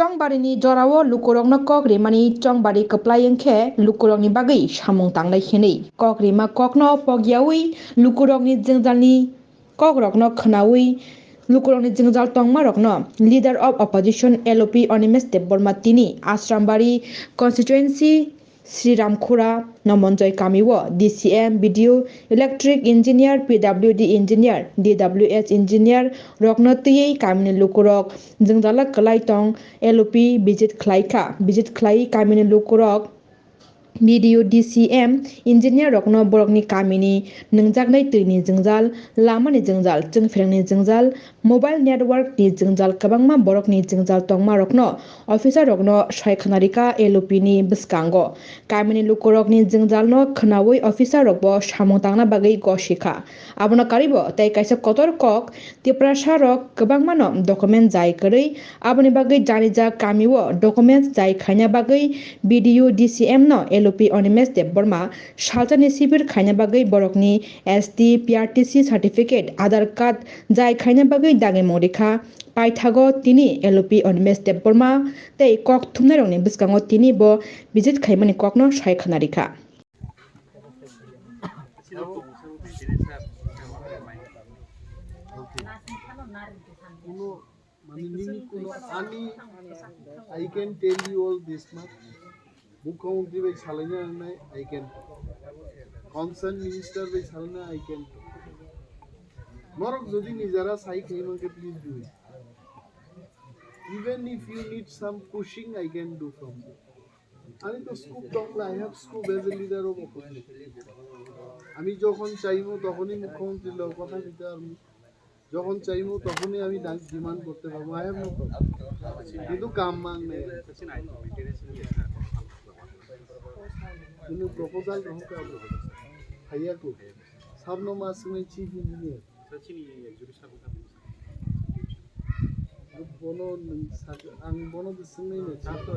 Chongbarini jorao lukurokno kok rimani chongbari keplayen khe lukurokni bagui samung tangnai khenei kok rima kokno pogyawi lukurokni jengjalni kokrokno khnawi lukurokni jengjal tongmarokno leader of opposition LOP ANIMESH DEBBARMA tini Asrambari constituency Sriramkhura Nomonjoy Kamiwo DCM BDO electric engineer PWD engineer DWS engineer rokno tiyei kamini lukurok jengjala klai tong LOP visit khlai kamini lukurok BDO DCM engineer rokno borokni kamini nungjaknai tuni jengjal lamani jengjal chungferengni jengjal mobile network ni jengjal kwbangma borokni jengjal tongma rokno officer rokno saikhanarika LOP ni bwskango kamini lukurokni jengjalno khnawi officer rokbo samung tangna bagui gosikha abono karibo tei kaisa kotor kok tiprasa rok kwbangmano document jai kwrwi aboni bagui janijak kamiwo document jai khaina bagui BDO DCM no LOP ANIMESH DEBBARMA salchani sibir khaina bagui borokni ST PRTC certificate Aadhaar card jai khaina bagui dagi morikha paithago tini LOP ANIMESH DEBBARMA tei kok thumnairokni bwskango tini bo visit khaimani kokno saikhanarikha I can tell you all this much. Mukhyamantri by Salina, I can. Concerned minister by Salina, I can. Morok Zodi Nizara Sai please do it. Even if you need some pushing, I can do from there. I need to scoop down. I have scoop as a leader of opposition. আমি যখন চাইবো তখনই মুখ্যমন্ত্রীর লোক কথা দিতে পারবো যখন চাইবো তখনই আমি ডিমান্ড করতে পারবো আই হ্যাভ নো প্রবলেম কিন্তু কাম মান নেই কিন্তু প্রপোজাল রহতে হবে ভাইয়া কো সাবনো মাস में chief engineer bono ang bono disengni ne chato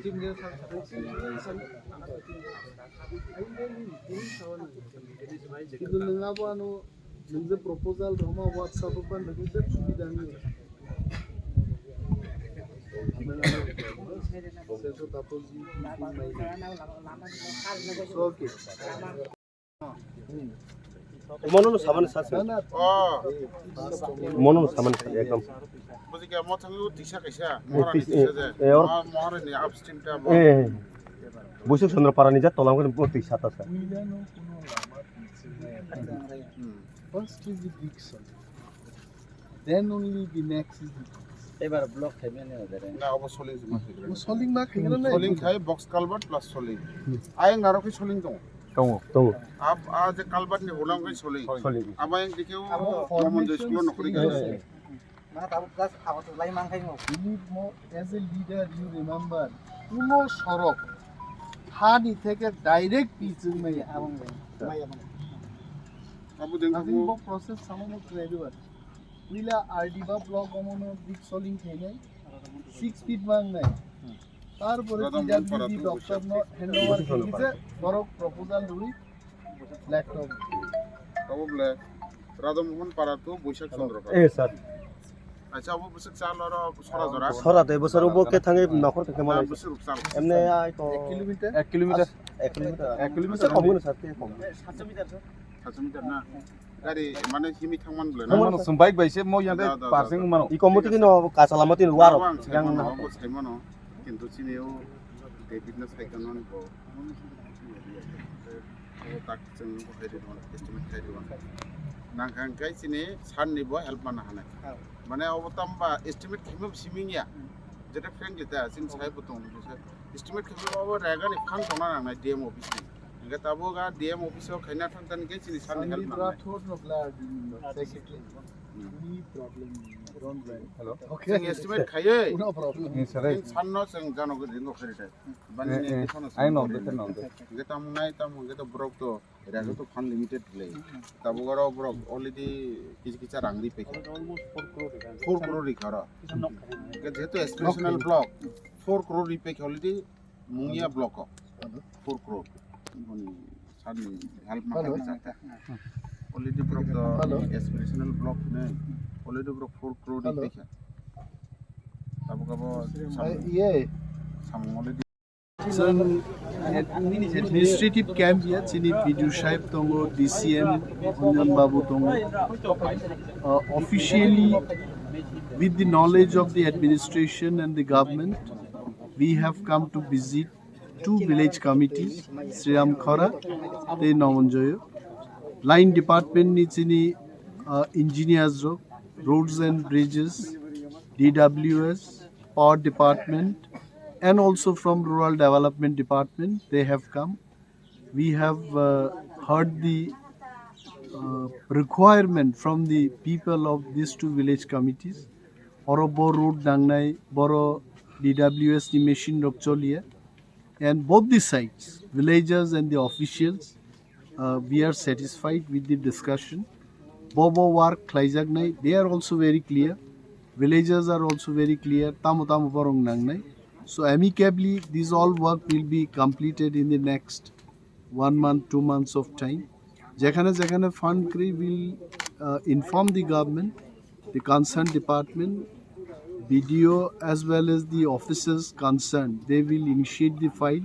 team ne কিন্তু নঙ্গাবো আনো নঙ্গে প্রপোজাল রহমা হোয়াটসঅ্যাপ पर নঙ্গে সুবিধা নেই সেসো তাপস জি ওকে মননো সামানে সাথে মননো সামানে একদম বুঝি কে মথাঙ্গু তিসা কাইসা মহারানী তিসা যায় মহারানী আপস্ট্রিমটা বৈশাখ চন্দ্র পারানি যা তলাম করে প্রতি সাত আছে First is the big sun. Then only the next is the এবার ব্লক খাইবে না ওদের না অবশ্যই soling ma khaigana na সোলিং খাই বক্স কালভার্ট প্লাস সোলিং আয়ং নারকি সোলিং দং দङ আব আজ কালভার্ট নি হলাম কই সোলিং আবাই দিকেও মমন্দ স্কুল নকরি গেছে না তাও প্লাস আবার লাই মান খাইনো believe more as a leader you remember puno sorok thani থেকে direct pitching mai abang mai abang আবু then nothing but process samamo graduate Wila Ardiba block omono big soling khainai 6 feet mang nai তারপরে PWD doctor no handover করিছে বড় proposal ধরি laptop প্রবলে রাধমোহন পারা তো বৈশাখ চন্দ্র এ sir আচ্ছা আবু বৈশাখ চাল আর সরা জরা সরাতে বছর উপকে থাঙে নখর থেকে মালাই বৈশাখ চাল এমনি আই তো 1 কিলোমিটার 1 কিলোমিটার কম না স্যার কম 700 মিটার 700 মিটার না গাড়ি মানে হিমি থাংমান বলে না মানে বাইক বাইছে মই ইয়াতে পার্সিং মানো ই কমতি কিনো কাসালামতি ওয়ার গাং না সাইমনো কিন্তু চিনেও ডেভিডনেস সাইকনন কো তাক जों बहायदों एस्टिमेट खायदों नांखांखाय चिने साननिबो हेल्प मानो हानाय माने अबतामबा एस्टिमेट खायमो सिमिंगिया जेटा फ्रेंडलि दा चिन सायबो दं एस्टिमेट खायमो रेगानि खान दंना नांनाय डीएम ऑफिस नि इंगा ताबोगा डीएम ऑफिसआव खायना थांतान के चिनि साननि हेल्प मानो थोर नो ब्ला सेक्रेटरी नी problem don't worry hello okay जों एस्टिमेट खायो नो प्रॉब्लम साननो जों जानो गदिन नखरिटाय बानि आई नो बेटर नो गेता मुनाय ताम गेता ब्रक तो रेगा तो फान लिमिटेड ले ताबोगारो ब्रक ऑलरेडी किछ रांगरि पे ऑलमोस्ट 4 करोड़ रिखारा के जेतो एक्सप्रेशनल ब्लॉक 4 करोड़ रिपे ऑलरेडी मुंगिया ब्लॉक 4 करोड़ मनी साननि हेल्प माने जाता ऑलरेडी ब्रक तो एक्सप्रेशनल ब्लॉक ने ऑलरेडी ब्रक 4 करोड़ रिपे ताबोगा Yeah. It's an administrative camp here. Chini Pidu Saib Tongo, DCM, Anjan Babu Tongo. Officially, with the knowledge of the administration and the government, we have come to visit 2 village committees, Sriram Khara, Te Namanjoyo. Line department ni chini engineers, roads and bridges, DWS, power department, and also from rural development department they have come. We have heard the requirement from the people of these 2 village committees. Orobo road dangnai boro DWS ni machine rok cholia, and both the sides, villagers and the officials, we are satisfied with the discussion. Bobo work klaijagnai, they are also very clear. Villagers are also very clear. Tamu tamu borong nangnai. So amicably, these all work will be completed in the next 1 month, 2 months of time. Jekhane fund will inform the government, the concerned department, BDO as well as the officers concerned. They will initiate the file.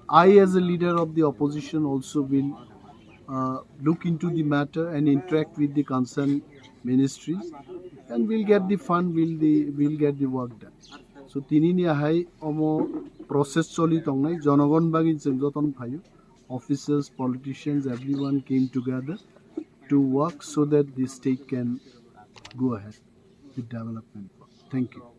I as a leader of the opposition also will look into the matter and interact with the concerned ministries, and we'll get the fund, we'll get the work done. So tinini ahai omo process choli tongnai jonogon bagi joton phayo, officers, politicians, everyone came together to work so that the state can go ahead with development work. Thank you.